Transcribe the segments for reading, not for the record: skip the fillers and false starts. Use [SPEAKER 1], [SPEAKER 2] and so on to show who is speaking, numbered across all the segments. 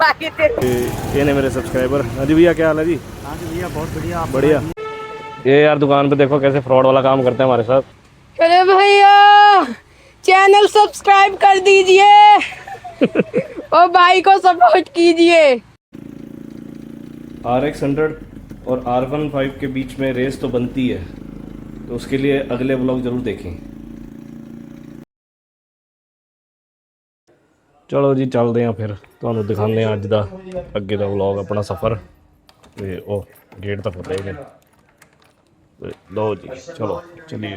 [SPEAKER 1] ये ने मेरे सब्सक्राइबर। हाँ जी भैया, क्या हाल है जी?
[SPEAKER 2] हाँ जी भैया, बहुत बढ़िया।
[SPEAKER 1] बढ़िया। ये यार दुकान पे देखो कैसे फ्रॉड वाला काम करते हैं हमारे साथ।
[SPEAKER 3] अरे भैया, चैनल सब्सक्राइब कर दीजिए और भाई को सपोर्ट कीजिए।
[SPEAKER 1] RX 100 और R15 के बीच में रेस तो बनती है, तो उसके लिए अगले व्लॉग जरूर देखें। चलो जी, चलते हैं फिर ਤੁਹਾਨੂੰ ਦਿਖਾਉਂਦੇ ਹਾਂ ਅੱਜ ਦਾ ਅੱਗੇ ਦਾ ਵਲੌਗ, ਆਪਣਾ ਸਫ਼ਰ। ਤੇ ਉਹ ਗੇਟ ਤਾਂ ਖੁੱਲ੍ਹੇ ਨੇ। ਤੇ ਲਓ ਜੀ, ਚਲੋ ਚਲੀਏ।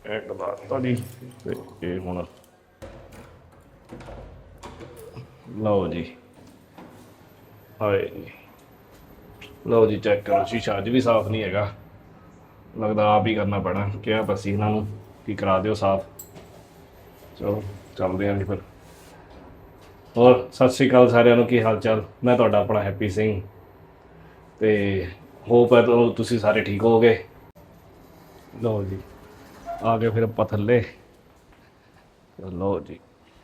[SPEAKER 1] ਐਂਡ ਬਾਤ ਜੀ। ਤੇ ਇਹ ਹੁਣ ਲਓ ਜੀ, ਹਾਏ ਜੀ, ਲਓ ਜੀ, ਚੈੱਕ ਕਰੋ, ਸ਼ੀਸ਼ਾ ਅੱਜ ਵੀ ਸਾਫ਼ ਨਹੀਂ ਹੈਗਾ। ਲੱਗਦਾ ਆਪ ਹੀ ਕਰਨਾ ਪੈਣਾ। ਕਿਹਾ ਬਸ ਇਹਨਾਂ ਨੂੰ ਕਿ ਕਰਾ ਦਿਓ ਸਾਫ਼। ਚਲੋ ਚੱਲਦੇ ਹਾਂ ਜੀ ਫਿਰ। ਹੋਰ ਸਤਿ ਸ਼੍ਰੀ ਅਕਾਲ ਸਾਰਿਆਂ ਨੂੰ, ਕੀ ਹਾਲ ਚਾਲ? ਮੈਂ ਤੁਹਾਡਾ ਆਪਣਾ ਹੈਪੀ ਸਿੰਘ, ਤੇ ਹੋਪ ਹੈ ਤੁਸੀਂ ਸਾਰੇ ਠੀਕ ਹੋਗੇ। ਲਓ ਜੀ, ਆ ਗਏ ਫਿਰ ਆਪਾਂ ਥੱਲੇ। ਲਓ ਜੀ,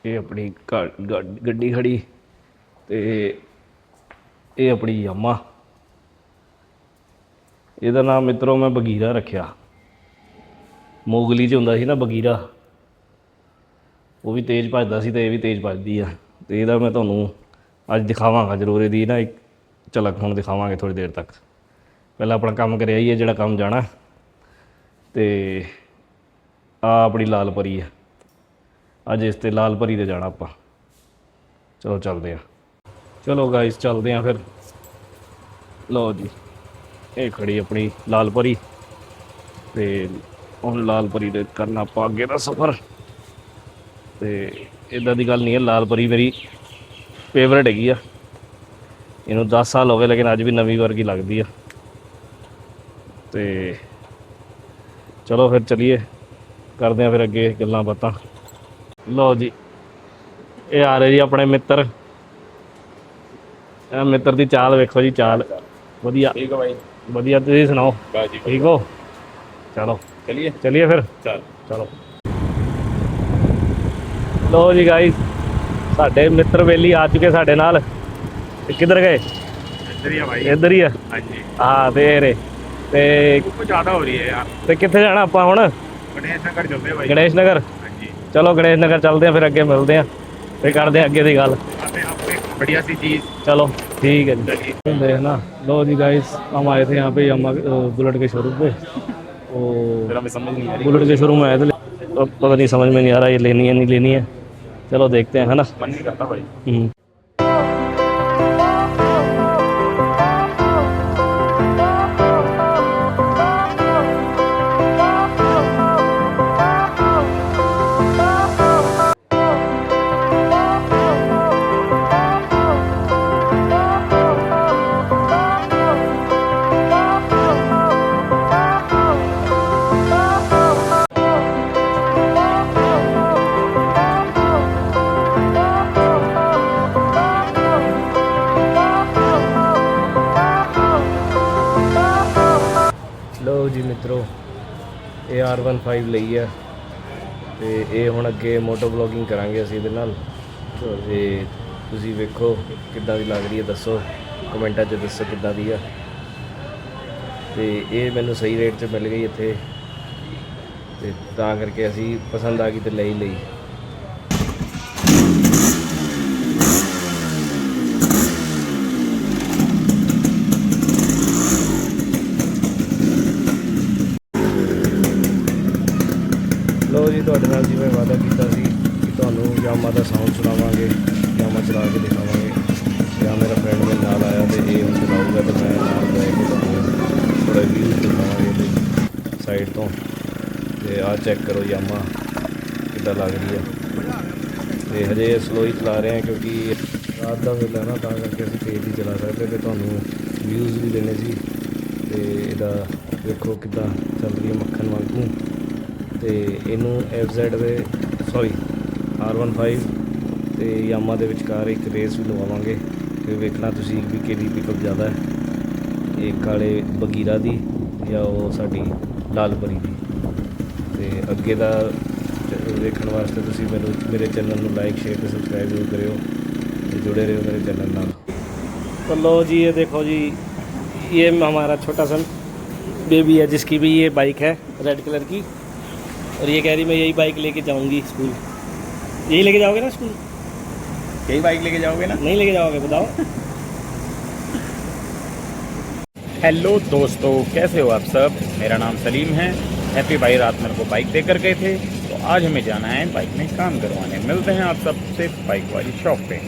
[SPEAKER 1] ਇਹ ਆਪਣੀ ਗੱਡੀ ਖੜੀ, ਤੇ ਇਹ ਆਪਣੀ ਯਾਮਾ। ਇਹਦਾ ਨਾਮ ਮਿੱਤਰੋ ਮੈਂ ਬਗੀਰਾ ਰੱਖਿਆ। ਮੋਗਲੀ 'ਚ ਹੁੰਦਾ ਸੀ ਨਾ ਬਗੀਰਾ, ਉਹ ਵੀ ਤੇਜ਼ ਭੱਜਦਾ ਸੀ ਤੇ ਇਹ ਵੀ ਤੇਜ਼ ਭੱਜਦੀ ਆ। ਤੇ ਇਹਦਾ ਮੈਂ ਤੁਹਾਨੂੰ ਅੱਜ ਦਿਖਾਵਾਂਗਾ ਜ਼ਰੂਰ, ਇਹਦੀ ਨਾ ਇੱਕ ਝਲਕ ਹੁਣ ਦਿਖਾਵਾਂਗੇ ਥੋੜ੍ਹੀ ਦੇਰ ਤੱਕ। ਪਹਿਲਾਂ ਆਪਣਾ ਕੰਮ ਕਰਿਆ ਹੀ ਹੈ ਜਿਹੜਾ ਕੰਮ ਜਾਣਾ। ਤੇ ਆ ਆਪਣੀ ਲਾਲ ਪਰੀ ਆ, ਅੱਜ ਇਸ 'ਤੇ ਲਾਲ ਪਰੀ 'ਤੇ ਜਾਣਾ ਆਪਾਂ। ਚਲੋ ਚੱਲਦੇ ਹਾਂ। ਚਲੋ ਗਾਇਸ, ਚੱਲਦੇ ਹਾਂ ਫਿਰ। ਲਓ ਜੀ, ਇਹ ਖੜੀ ਆਪਣੀ ਲਾਲ ਪਰੀ, ਤੇ ਹੁਣ ਲਾਲ ਪਰੀ ਦੇ ਕਰਨਾ ਆਪਾਂ ਅੱਗੇ ਦਾ ਸਫ਼ਰ। ਤੇ ਇੱਦਾਂ ਦੀ ਗੱਲ ਨਹੀਂ ਹੈ, ਲਾਲ ਪਰੀ ਮੇਰੀ ਫੇਵਰੇਟ ਹੈਗੀ ਆ। ਇਹਨੂੰ 10 ਸਾਲ ਹੋ ਗਏ, ਲੇਕਿਨ ਅੱਜ ਵੀ ਨਵੀਂ ਵਰਗੀ ਲੱਗਦੀ ਆ। ਤੇ ਚਲੋ ਫਿਰ ਚਲੀਏ, ਕਰਦੇ ਹਾਂ ਫਿਰ ਅੱਗੇ ਗੱਲਾਂ ਬਾਤਾਂ। ਲਓ ਜੀ, ਇਹ ਆ ਰਹੇ ਜੀ ਆਪਣੇ ਮਿੱਤਰ। ਇਹ ਮਿੱਤਰ ਦੀ ਚਾਲ ਵੇਖੋ ਜੀ, ਚਾਲ ਵਧੀਆ। ਠੀਕ ਹੈ ਭਾਈ, ਵਧੀਆ। ਤੁਸੀਂ ਸੁਣਾਓ, ਠੀਕ ਹੋ? ਚਲੋ ਚਲੀਏ ਫਿਰ। ਚਲੋ ਲਓ ਜੀ ਗਾਈਸ, ਸਾਡੇ ਮਿੱਤਰ ਵੇਲੀ ਆ ਚੁੱਕੇ ਸਾਡੇ ਨਾਲ। ਕਿੱਧਰ ਗਏ? ਇੱਧਰ ਹੀ ਆ ਭਾਈ, ਇੱਧਰ ਹੀ ਆ। ਹਾਂਜੀ ਹਾਂ, ਤੇ ਧੁੱਪ ਜ਼ਿਆਦਾ ਹੋ ਰਹੀ ਹੈ ਯਾਰ। ਤੇ ਕਿੱਥੇ ਜਾਣਾ ਆਪਾਂ ਹੁਣ? ਗਣੇਸ਼ ਨਗਰ ਚੱਲਦੇ ਭਾਈ। ਗਣੇਸ਼ ਨਗਰ? ਹਾਂਜੀ ਚਲੋ ਗਣੇਸ਼ ਨਗਰ ਚੱਲਦੇ ਹਾਂ, ਫਿਰ ਅੱਗੇ ਮਿਲਦੇ ਹਾਂ, ਫਿਰ ਕਰਦੇ ਹਾਂ ਅੱਗੇ ਦੀ ਗੱਲ। बढ़िया सी चीज़। चलो ठीक है जी, देखना। लो जी गाइस, हम आए थे यहाँ पे यामा बुलेट के शोरूम पे। वो समझ नहीं आ रही, बुलेट के शोरूम में आए थे, पता नहीं समझ में नहीं आ रहा ये लेनी है नहीं लेनी है। चलो देखते हैं, है ना। मन नहीं करता भाई। ਲਓ ਜੀ ਮਿੱਤਰੋ, ਇਹ R15 ਲਈ ਹੈ, ਤੇ ਇਹ ਹੁਣ ਅੱਗੇ ਮੋਟੋ ਵਲੋਗਿੰਗ ਕਰਾਂਗੇ ਅਸੀਂ ਇਹਦੇ ਨਾਲ। ਤੇ ਤੁਸੀਂ ਵੇਖੋ ਕਿੱਦਾਂ ਦੀ ਲੱਗ ਰਹੀ ਹੈ, ਦੱਸੋ ਕਮੈਂਟਾਂ 'ਚ, ਦੱਸੋ ਕਿੱਦਾਂ ਦੀ ਆ। ਤੇ ਇਹ ਮੈਨੂੰ ਸਹੀ ਰੇਟ 'ਚ ਮਿਲ ਗਈ ਇੱਥੇ, ਤੇ ਤਾਂ ਕਰਕੇ ਅਸੀਂ ਪਸੰਦ ਆ ਗਈ ਤੇ ਲਈ। ਲਓ ਜੀ, ਤੁਹਾਡੇ ਨਾਲ ਜਿਵੇਂ ਵਾਅਦਾ ਕੀਤਾ ਸੀ ਕਿ ਤੁਹਾਨੂੰ ਯਾਮਾ ਦਾ ਸਾਊਂਡ ਸੁਣਾਵਾਂਗੇ, ਯਾਮਾ ਚਲਾ ਕੇ ਦਿਖਾਵਾਂਗੇ। ਜਾਂ ਮੇਰਾ ਫਰੈਂਡ ਮੇਰੇ ਨਾਲ ਆਇਆ ਤੇ ਇਹ ਹੁਣ ਚਲਾਊਗਾ, ਤੇ ਮੈਂ ਨਾਲ ਬਹਿ ਕੇ ਤੁਹਾਨੂੰ ਥੋੜ੍ਹਾ ਵਿਊ ਦਿਖਾਵਾਂਗੇ ਇਹਦੇ ਸਾਈਡ ਤੋਂ। ਤੇ ਆਹ ਚੈੱਕ ਕਰੋ ਯਾਮਾ ਕਿੱਦਾਂ ਲੱਗ ਰਹੀ ਹੈ। ਤੇ ਹਜੇ ਸਲੋ ਹੀ ਚਲਾ ਰਹੇ ਹਾਂ ਕਿਉਂਕਿ ਰਾਤ ਦਾ ਵੇਲਾ ਨਾ, ਤਾਂ ਕਰਕੇ ਅਸੀਂ ਤੇਜ਼ ਹੀ ਚਲਾ ਸਕਦੇ ਤੇ ਤੁਹਾਨੂੰ ਵਿਊਜ਼ ਵੀ ਦੇਣੇ ਸੀ। ਤੇ ਇਹਦਾ ਵੇਖੋ ਕਿੱਦਾਂ ਚੱਲ ਰਹੀ ਹੈ, ਮੱਖਣ ਵਾਂਗੂ। ਤੇ ਇਹਨੂੰ FZ ਦੇ R15 ਤੇ ਯਾਮਾ ਦੇ ਵਿਚਕਾਰ ਇੱਕ ਰੇਸ ਵੀ ਲਵਾਵਾਂਗੇ, ਫਿਰ ਵੇਖਣਾ ਤੁਸੀਂ ਵੀ ਕਿਹਦੀ ਪਿਕਅਪ ਜ਼ਿਆਦਾ ਹੈ, ਇੱਕ ਵਾਲੇ ਬਗੀਰਾ ਦੀ ਜਾਂ ਉਹ ਸਾਡੀ ਲਾਲ ਪਰੀ ਦੀ। ਤੇ ਅੱਗੇ ਦਾ ਵੇਖਣ ਵਾਸਤੇ ਤੁਸੀਂ ਮੇਰੇ ਚੈਨਲ ਨੂੰ ਲਾइक शेयर ਤੇ ਸਬਸਕ੍ਰਾइब ਜ਼ਰੂਰ ਕਰਿਓ ਤੇ जुड़े रहो मेरे चैनल नाल। तो लो जी ये देखो जी, ये हमारा छोटा सा बेबी है जिसकी भी ये बाइक है रेड कलर की, और ये कह रही मैं यही बाइक लेके जाऊंगी स्कूल। यही लेके जाओगे ना स्कूल?
[SPEAKER 2] यही बाइक लेके जाओगे ना?
[SPEAKER 1] नहीं लेके जाओगे बताओ।
[SPEAKER 2] हेलो दोस्तों, कैसे हो आप सब? मेरा नाम सलीम है। हैप्पी भाई रात मेरे को बाइक देकर गए थे, तो आज हमें जाना है बाइक में काम करवाने। मिलते हैं आप सबसे बाइक वाली शॉप पे।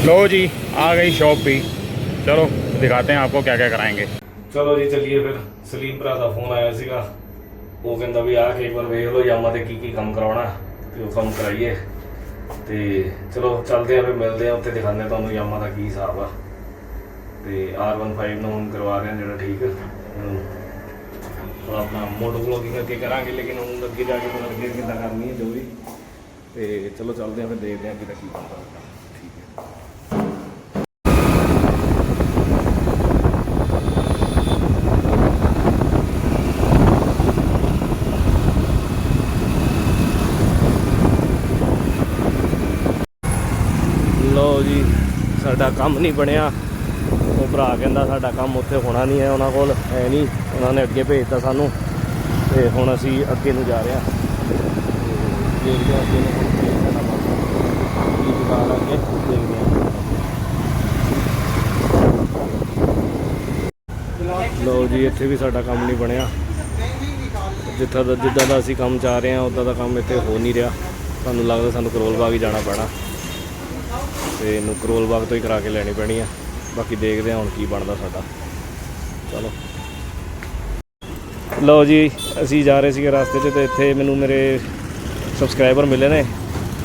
[SPEAKER 2] लो जी आ गई शॉप भी, चलो दिखाते हैं आपको क्या क्या कराएंगे।
[SPEAKER 1] चलो जी चलिए फिर। सलीम भरा का फोन आया ਸੀਗਾ, ਉਹ ਕਹਿੰਦਾ ਵੀ ਆ ਕੇ ਇੱਕ ਵਾਰ ਵੇਖ ਲਓ ਯਾਮਾ ਤੇ ਕੀ ਕੰਮ ਕਰਾਉਣਾ ਤੇ ਉਹ ਕੰਮ ਕਰਾਈਏ। ਤੇ ਚਲੋ ਚੱਲਦੇ ਆ ਫਿਰ ਮਿਲਦੇ ਆ ਉੱਥੇ, ਦਿਖਾਉਂਦੇ ਤੁਹਾਨੂੰ ਯਾਮਾ ਦਾ ਕੀ ਹਿਸਾਬ ਆ। ਤੇ R15 ਨੂੰ ਕਰਵਾ ਰਹੇ ਆ ਜਿਹੜਾ ਠੀਕ ਹੁਣ ਆਪਣਾ ਮੋਟੋ ਵਲੋਗਿੰਗ ਅੱਗੇ ਕਰਾਂਗੇ, ਲੇਕਿਨ ਹੁਣ ਅੱਗੇ ਜਾ ਕੇ ਪਤਾ ਲੱਗੇ ਕਿੱਦਾਂ ਕਰਨੀ ਹੈ ਜੋ ਵੀ। ਤੇ ਚਲੋ ਚੱਲਦੇ ਆ ਫਿਰ ਦੇਖਦੇ ਆ ਕਿੱਦਾਂ ਕੀ ਕੰਮ ਕਰਨਾ। ਲਓ ਜੀ ਸਾਡਾ ਕੰਮ ਨਹੀਂ ਬਣਿਆ। ਉਹ ਭਰਾ ਕਹਿੰਦਾ ਸਾਡਾ ਕੰਮ ਉੱਥੇ ਹੋਣਾ ਨਹੀਂ ਹੈ, ਉਹਨਾਂ ਕੋਲ ਹੈ ਨਹੀਂ, ਉਹਨਾਂ ਨੇ ਅੱਗੇ ਭੇਜਤਾ ਸਾਨੂੰ। ਤੇ ਹੁਣ ਅਸੀਂ ਅੱਗੇ ਨੂੰ ਜਾ ਰਹੇ ਹਾਂ, ਦੇਖਦੇ ਹਾਂ ਅੱਗੇ ਨੂੰ ਕੀ ਕਰਨਾ ਬਾਕੀ ਕੀ ਦੁਕਾਨ ਅੱਗੇ ਦੇਖਦੇ ਹਾਂ। ਲਓ ਜੀ ਇੱਥੇ ਵੀ ਸਾਡਾ ਕੰਮ ਨਹੀਂ ਬਣਿਆ। ਜਿੱਦਾਂ ਦਾ ਅਸੀਂ ਕੰਮ ਚਾਹ ਰਹੇ ਹਾਂ ਉੱਦਾਂ ਦਾ ਕੰਮ ਇੱਥੇ ਹੋ ਨਹੀਂ ਰਿਹਾ। ਸਾਨੂੰ ਲੱਗਦਾ ਸਾਨੂੰ ਕਰੋਲ ਬਾਗ ਹੀ ਜਾਣਾ ਪੈਣਾ ਤੇ ਇਹਨੂੰ ਕਰੋਲ ਬਾਗ ਤੋਂ ਹੀ ਕਰਾ ਕੇ ਲੈਣੀ ਪੈਣੀ ਆ। ਬਾਕੀ ਦੇਖਦੇ ਹਾਂ ਹੁਣ ਕੀ ਬਣਦਾ ਸਾਡਾ। ਚਲੋ ਲਓ ਜੀ ਅਸੀਂ ਜਾ ਰਹੇ ਸੀਗੇ ਰਸਤੇ 'ਚ, ਤੇ ਇੱਥੇ ਮੈਨੂੰ ਮੇਰੇ सब्सक्राइबर मिले ने,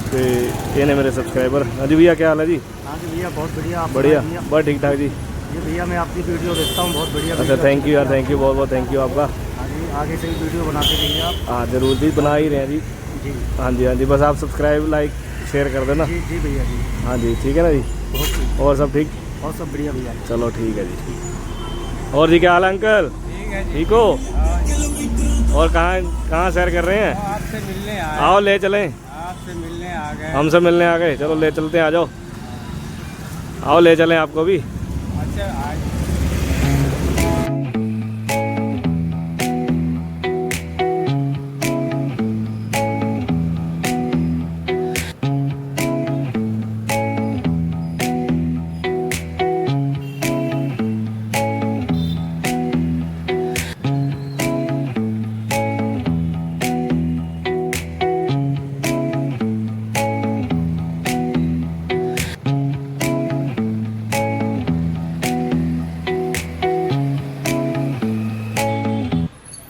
[SPEAKER 1] तो ये ने मेरे सब्सक्राइबर। हाँ जी भैया क्या हाल है जी?
[SPEAKER 4] हाँ जी भैया बहुत बढ़िया। आप
[SPEAKER 1] बढ़िया बस ठीक ठाक जी।
[SPEAKER 4] जी भैया मैं आपकी वीडियो देखता हूँ, बहुत बढ़िया।
[SPEAKER 1] अच्छा थैंक यू यार, थैंक यू, बहुत बहुत थैंक यू आपका।
[SPEAKER 4] हाँ जी आगे से ही वीडियो बनाते रहिए आप।
[SPEAKER 1] हाँ जरूर जी, बना ही रहे हैं जी।
[SPEAKER 4] जी
[SPEAKER 1] हाँ जी, हाँ जी, बस आप सब्सक्राइब लाइक शेयर कर देना।
[SPEAKER 4] जी जी भैया जी,
[SPEAKER 1] हाँ जी ठीक है ना जी।
[SPEAKER 4] बहुत ठीक।
[SPEAKER 1] और सब ठीक?
[SPEAKER 4] और सब बढ़िया भैया।
[SPEAKER 1] चलो ठीक है जी। और जी क्या हाल है अंकल?
[SPEAKER 4] ठीक है
[SPEAKER 1] ठीक हो? और कहाँ सैर कर रहे हैं?
[SPEAKER 4] आपसे मिलने आए।
[SPEAKER 1] आओ ले चलें।
[SPEAKER 4] आपसे मिलने आ गए।
[SPEAKER 1] हमसे मिलने आ गए, चलो ले चलते हैं, आ जाओ। आओ ले चलें आपको भी।
[SPEAKER 4] अच्छा आज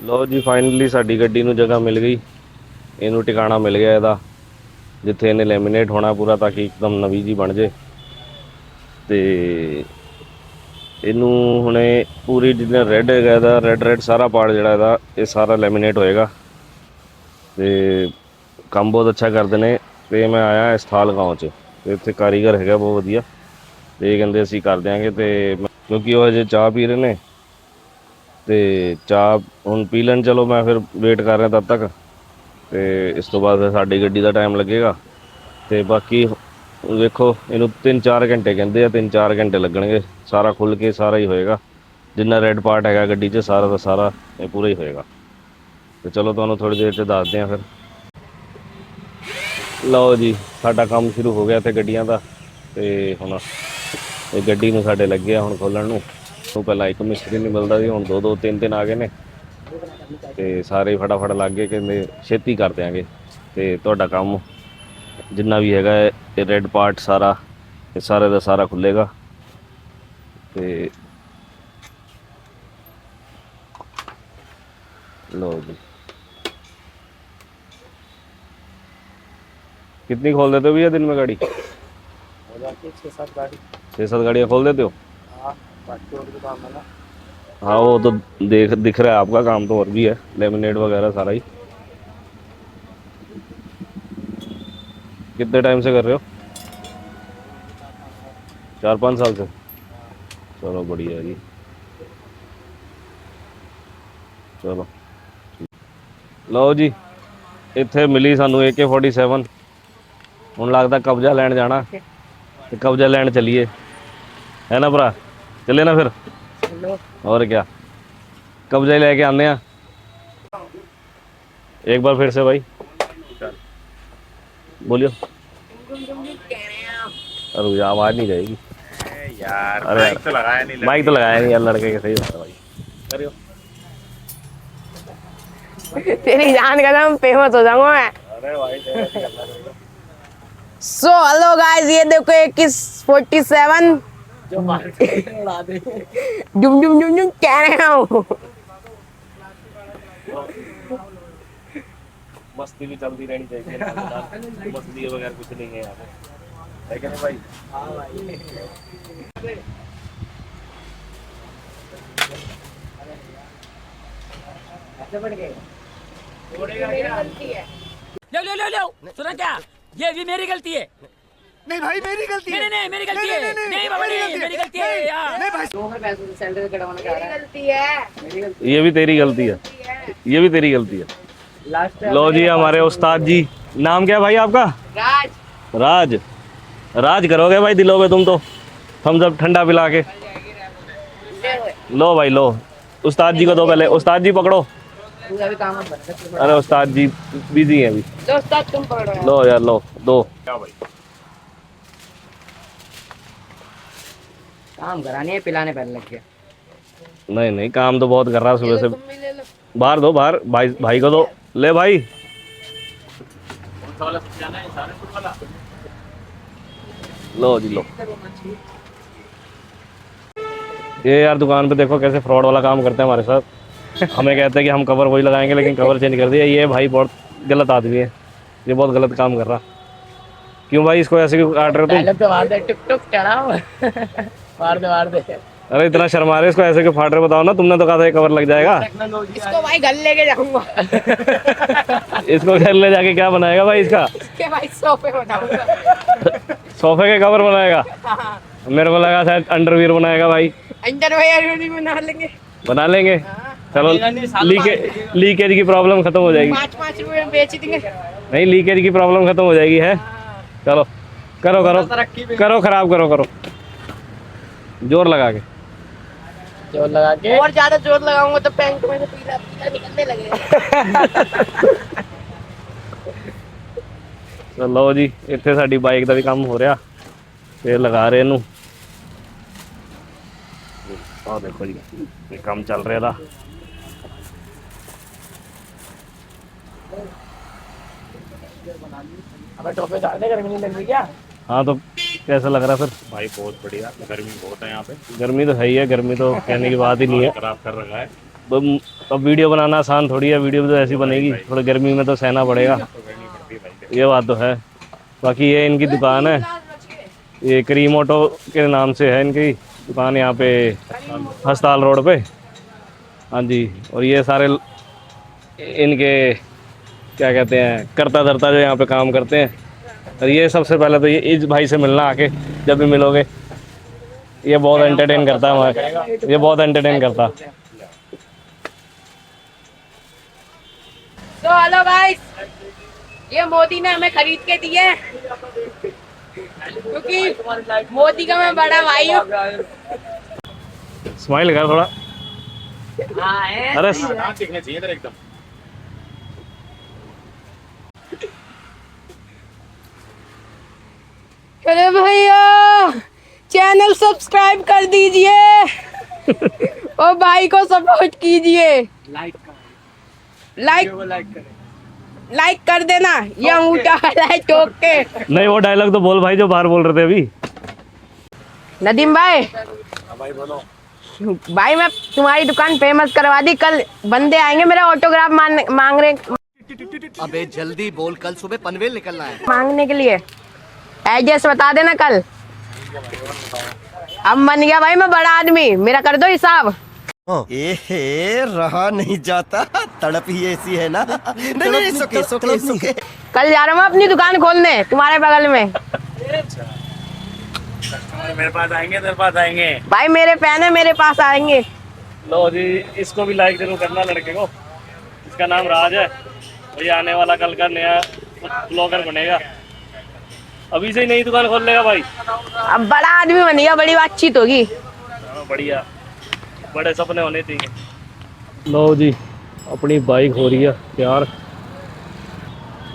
[SPEAKER 1] ਲਓ ਜੀ ਫਾਈਨਲੀ ਸਾਡੀ ਗੱਡੀ ਨੂੰ ਜਗ੍ਹਾ ਮਿਲ ਗਈ, ਇਹਨੂੰ ਟਿਕਾਣਾ ਮਿਲ ਗਿਆ ਇਹਦਾ, ਜਿੱਥੇ ਇਹਨੇ ਲੈਮੀਨੇਟ ਹੋਣਾ ਪੂਰਾ ਤਾਂ ਕਿ ਇੱਕਦਮ ਨਵੀਂ ਜੀ ਬਣ ਜੇ। ਤੇ ਇਹਨੂੰ ਹੁਣੇ ਪੂਰੀ ਜਿੰਨਾ ਰੈੱਡ ਹੈਗਾ ਇਹਦਾ ਰੈੱਡ ਸਾਰਾ ਪਾਰਟ ਜਿਹੜਾ ਇਹਦਾ ਇਹ ਸਾਰਾ ਲੈਮੀਨੇਟ ਹੋਏਗਾ। ਤੇ ਕੰਮ ਬਹੁਤ ਅੱਛਾ ਕਰਦੇ ਨੇ। ਤੇ ਮੈਂ ਆਇਆ ਇਸਥਾਲ ਗਾঁव 'ਚ, ਤੇ ਇੱਥੇ ਕਾਰੀਗਰ ਹੈਗਾ ਬਹੁਤ ਵਧੀਆ, ਤੇ ਇਹ ਕਹਿੰਦੇ ਅਸੀਂ ਕਰ ਦਿਆਂਗੇ। ਤੇ ਕਿਉਂਕਿ ਉਹ ਹਜੇ ਚਾਹ ਪੀ ਰਹੇ ਨੇ, ਤੇ ਚਾਹ ਹੁਣ ਪੀ ਲੈਣ, ਚਲੋ ਮੈਂ ਫਿਰ ਵੇਟ ਕਰ ਰਿਹਾ ਤਦ ਤੱਕ। ਤੇ ਇਸ ਤੋਂ ਬਾਅਦ ਫਿਰ ਸਾਡੀ ਗੱਡੀ ਦਾ ਟਾਈਮ ਲੱਗੇਗਾ। ਤੇ ਬਾਕੀ ਵੇਖੋ ਇਹਨੂੰ 3-4 ਘੰਟੇ ਕਹਿੰਦੇ ਆ, 3-4 ਘੰਟੇ ਲੱਗਣਗੇ, ਸਾਰਾ ਖੁੱਲ੍ਹ ਕੇ ਸਾਰਾ ਹੀ ਹੋਏਗਾ। ਜਿੰਨਾ ਰੈੱਡ ਪਾਰਟ ਹੈਗਾ ਗੱਡੀ 'ਚ ਸਾਰਾ ਦਾ ਸਾਰਾ ਇਹ ਪੂਰਾ ਹੀ ਹੋਏਗਾ। ਤੇ ਚਲੋ ਤੁਹਾਨੂੰ ਥੋੜ੍ਹੀ ਦੇਰ 'ਚ ਦੱਸਦੇ ਹਾਂ ਫਿਰ। ਲਓ ਜੀ ਸਾਡਾ ਕੰਮ ਸ਼ੁਰੂ ਹੋ ਗਿਆ ਇੱਥੇ ਗੱਡੀਆਂ ਦਾ। ਤੇ ਹੁਣ ਇਹ ਗੱਡੀ ਨੂੰ ਸਾਡੇ ਲੱਗੇ ਆ ਹੁਣ ਖੋਲ੍ਹਣ ਨੂੰ। ਪਹਿਲਾਂ ਇੱਕ ਮਿਸਤਰੀ ਨਹੀਂ ਮਿਲਦਾ ਸੀ, ਹੁਣ 2-2 3-3 ਆ ਗਏ ਨੇ। ਤੇ ਸਾਰੇ ਫਟਾਫਟ ਲੱਗ ਗਏ, ਕਹਿੰਦੇ ਛੇਤੀ ਕਰ ਦਿਆਂਗੇ ਤੇ ਤੁਹਾਡਾ ਕੰਮ ਜਿੰਨਾ ਵੀ ਹੈਗਾ ਇਹ ਰੈੱਡ ਪਾਰਟ ਸਾਰਾ ਇਹ ਸਾਰੇ ਦਾ ਸਾਰਾ ਖੁੱਲ੍ਹੇਗਾ। ਤੇ लो जी कितनी खोल देते हो भैया दिन में गाड़ी?
[SPEAKER 4] हो जाती है 6-7 गाड़ी।
[SPEAKER 1] 6-7 गाड़ियाँ खोल देते हो?
[SPEAKER 4] हाँ बाकी और भी काम है ना।
[SPEAKER 1] हाँ वो तो दिख रहा है आपका काम तो और भी है, लेमिनेट वगैरह सारा ही। कितने टाइम से कर रहे हो? 4-5 साल से। चलो बढ़िया जी। ਚਲੋ ਲਓ ਜੀ, ਇੱਥੇ ਮਿਲੀ ਸਾਨੂੰ AK-47। ਹੁਣ ਲੱਗਦਾ ਕਬਜ਼ਾ ਲੈਣ ਜਾਣਾ ਤੇ ਕਬਜ਼ਾ ਲੈਣ ਚੱਲੀਏ, ਹੈ ਨਾ ਭਰਾ? ਚੱਲੇ ਨਾ ਫਿਰ, और क्या कब्जा ही लेके आने हैं। एक बार फिर से भाई बोलियो। अरे यार आवाज नहीं जाएगी
[SPEAKER 2] यार।
[SPEAKER 1] अरे
[SPEAKER 2] माइक तो लगाया नहीं,
[SPEAKER 1] माइक तो लगाया नहीं यार, लड़के के सही बात है भाई। करियो।
[SPEAKER 3] तेरी जान कसम फेमस हो जाऊंगा मैं।
[SPEAKER 1] अरे भाई
[SPEAKER 3] सो हेलो गाइस, ये देखो AK-47
[SPEAKER 4] जो मार्केट में उड़ा दे।
[SPEAKER 3] डुम डुम डुम डुम कह रहा हूँ।
[SPEAKER 1] मस्ती भी चलती रहनी चाहिए, मस्ती के बगैर कुछ नहीं है यहाँ पे, है कि नहीं भाई?
[SPEAKER 4] हाँ भाई। ऐसे बढ़ गए।
[SPEAKER 5] लो लो लो लो, सुना क्या? ये भी मेरी गलती है।
[SPEAKER 6] नहीं भाई मेरी गलती है।
[SPEAKER 5] नहीं नहीं मेरी गलती है। नहीं बाबा नहीं, मेरी गलती है यार।
[SPEAKER 6] नहीं भाई
[SPEAKER 4] सैलरी कटवाने जा रहा है।
[SPEAKER 3] गलती है।
[SPEAKER 1] ये भी तेरी गलती है, ये भी तेरी गलती है।
[SPEAKER 4] लास्ट
[SPEAKER 1] लो जी हमारे उस्ताद जी, नाम क्या है भाई आपका?
[SPEAKER 3] राज
[SPEAKER 1] राज। राज करोगे भाई दिलों में तुम तो, हम सब ठंडा पिला के। लो भाई लो, उस्ताद जी को दो पहले, उस्ताद जी पकड़ो।
[SPEAKER 3] पूरा भी काम बन रहा है।
[SPEAKER 1] अरे उस्ताद जी बिजी हैं अभी।
[SPEAKER 3] दोस्त तुम पकड़ो यार।
[SPEAKER 1] लो यार लो दो।
[SPEAKER 2] क्या भाई?
[SPEAKER 3] काम कराने है, पिलाने पहले लग गया।
[SPEAKER 1] नहीं नहीं काम तो बहुत कर रहा है सुबह से।
[SPEAKER 3] तुम भी ले लो।
[SPEAKER 1] बाहर दो, बाहर भाई, भाई को दो। ले भाई लो जी लो। ये यार दुकान पे देखो कैसे फ्रॉड वाला काम करते हैं हमारे साथ। हमें कहते हैं कि हम कवर वही लगाएंगे, लेकिन कवर चेंज कर दिया। ये भाई बहुत गलत आदमी है, ये बहुत गलत काम कर रहा। क्यों भाई इसको ऐसे क्यों काट रहे हो तुम?
[SPEAKER 3] तो मार दे, टुक टुक चढ़ाओ। मार दे।
[SPEAKER 1] अरे इतना शर्मा रहे, इसको ऐसे क्यों फाड़ रहे बताओ ना? तुमने तो कहा था ये कवर लग जाएगा।
[SPEAKER 3] इसको भाई घर लेके जाऊंगा।
[SPEAKER 1] इसको घर ले जाके क्या बनाएगा भाई इसका?
[SPEAKER 3] इसके भाई सोफे बनाऊंगा।
[SPEAKER 1] सोफे के कवर बनाएगा? मेरे को लगा शायद अंडरवियर बनाएगा भाई।
[SPEAKER 3] अंडरवेयर भी बना लेंगे।
[SPEAKER 1] बना लेंगे, चलो। लीकेज की प्रॉब्लम खत्म हो जाएगी।
[SPEAKER 3] 5-5 रुपए में बेच देंगे।
[SPEAKER 1] नहीं लीकेज की प्रॉब्लम खत्म हो जाएगी है। चलो करो करो करो, खराब करो करो, जोर लगा के।
[SPEAKER 3] जोर लगा के और ज्यादा जोर लगाऊंगा तो पैंट में से पीला पीला निकलने लगेगा।
[SPEAKER 1] ਚਲੋ ਜੀ ਇੱਥੇ ਸਾਡੀ ਬਾਈਕ ਦਾ ਵੀ ਕੰਮ ਹੋ ਰਿਹਾ ਤੇ ਲਗਾ ਰਹੇ ਇਹਨੂੰ। ਆਹ ਦੇਖੋ ਜੀ ਇਹ ਕੰਮ ਚੱਲ ਰਿਹਾ ਦਾ।
[SPEAKER 3] अब टोपे डाल दे, गर्मी नहीं लग रही क्या?
[SPEAKER 1] हाँ तो कैसा लग रहा है फिर?
[SPEAKER 2] भाई बहुत बढ़िया, गर्मी बहुत है यहाँ पे।
[SPEAKER 1] गर्मी तो है ही है, गर्मी तो कहने की बात ही नहीं है।
[SPEAKER 2] खराब कर रखा है।
[SPEAKER 1] अब वीडियो बनाना आसान थोड़ी है, वीडियो भी तो ऐसी बनेगी, थोड़ी गर्मी में तो सहना पड़ेगा, ये बात तो है। बाकी ये इनकी दुकान है, ये करीम ऑटो के नाम से है इनकी दुकान यहाँ पे हस्ताल रोड पे। हाँ जी, और ये सारे इनके क्या कहते हैं करता धरता जो यहाँ पे काम करते हैं। और ये सबसे पहले तो ये इस भाई से मिलना आके, जब भी मिलोगे। ये बहुत एंटरटेन करता है हमारे, ये बहुत एंटरटेन करता।
[SPEAKER 3] तो हेलो गाइस, ये मोदी ने हमें खरीद के दिए क्योंकि मोदी का मैं बड़ा भाई हूँ।
[SPEAKER 1] स्माइल कर थोड़ा। अरे
[SPEAKER 2] दांत दिखने चाहिए इधर एकदम।
[SPEAKER 3] अरे भैया चैनल सब्सक्राइब कर दीजिए और भाई को सपोर्ट कीजिए। लाइक कर देना, ये अंगूठा है ठोक के।
[SPEAKER 1] नहीं वो डायलॉग तो बोल भाई जो बाहर बोल रहे थे अभी।
[SPEAKER 3] नदीम भाई, भाई मैं तुम्हारी दुकान फेमस करवा दी। कल बंदे आएंगे मेरा ऑटोग्राफ मांग रहे,
[SPEAKER 6] अबे जल्दी बोल, कल सुबह पनवेल निकलना है।
[SPEAKER 3] मांगने के लिए। एड्रेस बता देना कल। अब बन गया भाई मैं बड़ा आदमी, मेरा कर दो हिसाब।
[SPEAKER 6] एहे रहा नहीं जाता, तड़प ही ऐसी है ना। नहीं सुके सुके।
[SPEAKER 3] कल जा रहा हूँ अपनी दुकान खोलने तुम्हारे बगल में।
[SPEAKER 2] मेरे पास आएंगे, तेरे पास आएंगे।
[SPEAKER 3] भाई मेरे फैन है, मेरे पास आएंगे।
[SPEAKER 1] लो जी, इसको भी लाइक जरूर करना लड़के को। इसका नाम राज है, ये आने वाला कल का नया ब्लॉगर बनेगा। अभी से ही नई दुकान खोल लेगा भाई।
[SPEAKER 3] अब बड़ा आदमी बनेगा, बड़ी बातचीत होगी।
[SPEAKER 1] हाँ, बढ़िया, बड़े सपने होने चाहिए। लो जी, अपनी बाइक हो रही है ਤਿਆਰ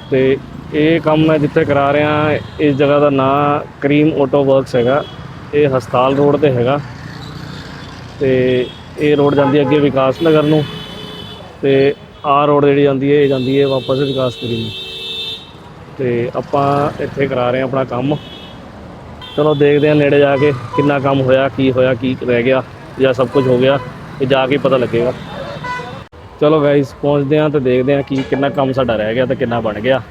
[SPEAKER 1] ਤੇ ਇਹ ਕੰਮ ਮੈਂ ਜਿੱਥੇ ਕਰਾ ਰਿਹਾ ਇਸ ਜਗ੍ਹਾ ਦਾ ਨਾਂ ਕਰੀਮ ਆਟੋ ਵਰਕਸ ਹੈਗਾ। ਇਹ ਹਸਪਤਾਲ ਰੋਡ ਤੇ ਹੈਗਾ ਤੇ ਇਹ ਰੋਡ ਜਾਂਦੀ ਹੈ ਅੱਗੇ ਵਿਕਾਸ ਨਗਰ ਨੂੰ ਤੇ ਆਹ ਰੋਡ ਜਿਹੜੀ ਜਾਂਦੀ ਹੈ ਇਹ ਜਾਂਦੀ ਹੈ ਵਾਪਸ ਵਿਕਾਸਪੁਰੀ ਨੂੰ। ਤੇ ਆਪਾਂ ਇੱਥੇ ਕਰਾ ਰਹੇ ਹਾਂ ਆਪਣਾ ਕੰਮ। ਚਲੋ ਦੇਖਦੇ ਹਾਂ ਨੇੜੇ ਜਾ ਕੇ ਕਿੰਨਾ ਕੰਮ ਹੋਇਆ, ਕੀ ਰਹਿ ਗਿਆ ਜਾਂ ਸਭ ਕੁਝ ਹੋ ਗਿਆ, ਇਹ ਜਾ ਕੇ ਪਤਾ ਲੱਗੇਗਾ। ਚਲੋ ਗਾਈਸ ਪਹੁੰਚਦੇ ਹਾਂ ਤੇ ਦੇਖਦੇ ਹਾਂ ਕੀ ਕਿੰਨਾ ਕੰਮ ਸਾਡਾ ਰਹਿ ਗਿਆ ਤੇ ਕਿੰਨਾ ਬਣ ਗਿਆ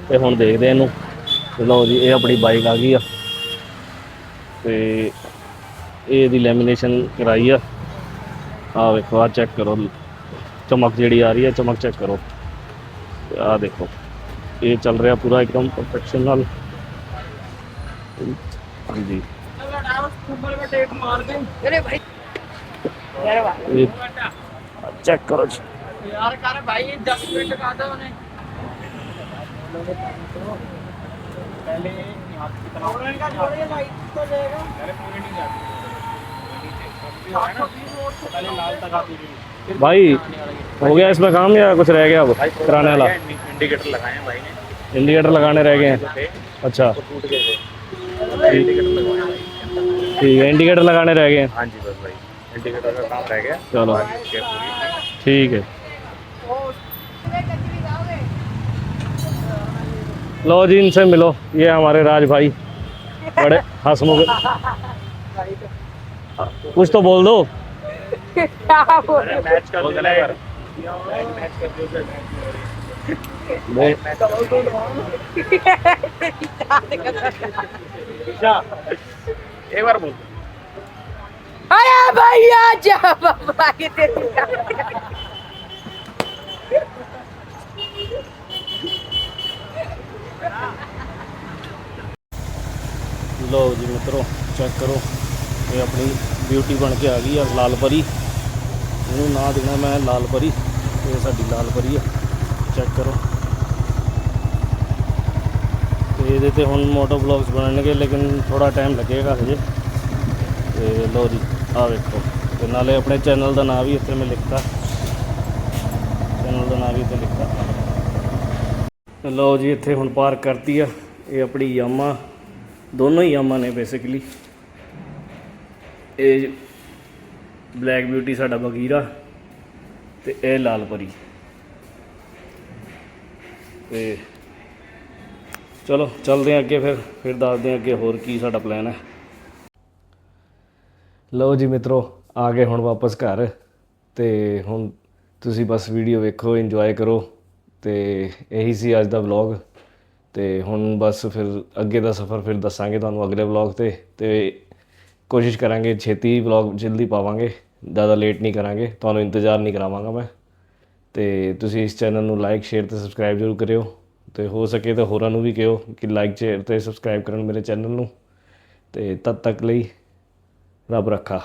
[SPEAKER 1] ਤੇ ਹੁਣ ਦੇਖਦੇ ਹਾਂ ਇਹਨੂੰ। ਲਓ ਜੀ, ਇਹ ਆਪਣੀ ਬਾਈਕ ਆ ਗਈ ਆ ਤੇ ਇਹ ਇਹਦੀ ਲੈਮੀਨੇਸ਼ਨ ਕਰਾਈ ਆ। ਆਹ ਵੇਖੋ, ਆਹ ਚੈੱਕ ਕਰੋ ਚਮਕ ਜਿਹੜੀ ਆ ਰਹੀ ਹੈ, ਚਮਕ ਚੈੱਕ ਕਰੋ। ਆਹ ਦੇਖੋ, ਇਹ ਚੱਲ ਰਿਹਾ ਪੂਰਾ ਇੱਕਦਮ ਪਰਫੈਕਸ਼ਨ ਨਾਲ। ਹਾਂਜੀ, ਇਹ ਚੈੱਕ ਕਰੋ ਜੀ।
[SPEAKER 4] यार कर भाई 10 मिनट का था उन्हें पहले यहाँ की तरफ का जोड़िए लाइट तो जाएगा पूरी नहीं जाती पहले लाल तक आती थी।
[SPEAKER 1] भाई हो गया इसमें काम या कुछ रह गया अब कराने वाला?
[SPEAKER 2] इंडिकेटर लगाए हैं भाई ने,
[SPEAKER 1] इंडिकेटर लगाने रह गए हैं। अच्छा,
[SPEAKER 2] टूट गए थे, इंडिकेटर लगवाए हैं।
[SPEAKER 1] ठीक है, इंडिकेटर लगाने रह गए हैं।
[SPEAKER 2] हाँ जी बस भाई, इंडिकेटर का काम रह गया।
[SPEAKER 1] चलो ठीक है। लो जी, इनसे मिलो, ये हमारे राज भाई बड़े हंसमुख। कुछ तो बोल दो।
[SPEAKER 2] मैच कर देना यार, मैच कर दो एक बार बोल।
[SPEAKER 3] अरे भैया जा बाबा के तेरी
[SPEAKER 1] लो जी मित्रों, चेक करो, ये अपनी ब्यूटी बन के आ गई है लाल परी। इन्हों ना देना मैं लाल परी, ये साडी लाल परी है। चेक करो, तो ये ते हुण मोटो ब्लॉग्स बनने, लेकिन थोड़ा टाइम लगेगा हजे। तो लो जी, आ देखो, तो नाले अपने चैनल का नाम भी इत्थे मैं लिखता, चैनल का नाम भी इत्थे लिखता। तो लो जी, इत्थे हुण पार्क करती है ये अपनी यामा, दोनों ही यामा ने बेसिकली। ये ब्लैक ब्यूटी साडा बगीरा ते ये लाल परी। ते चलो चलते हैं अगे, फिर दसते हैं अगे होर की साडा प्लान है। लो जी मित्रों, आ गए हुण वापस घर ते हुण तुसी बस वीडियो वेखो, इंजॉय करो। तो यही सी अज दा व्लॉग। तो हुण बस फिर अगे का सफ़र फिर दसांगे तुहानूं अगले व्लॉग ते कोशिश करांगे छेती व्लॉग जल्दी पावांगे, ज़्यादा लेट नहीं करांगे, तुहानूं इंतज़ार नहीं करावांगा मैं। तो तुसी इस चैनल नूं लाइक शेयर ते सबसक्राइब जरूर करियो, तो हो सके तो होरां नूं भी कहो कि लाइक शेयर ते सबसक्राइब करन मेरे चैनल नूं। ते तद तक लई रब रखा।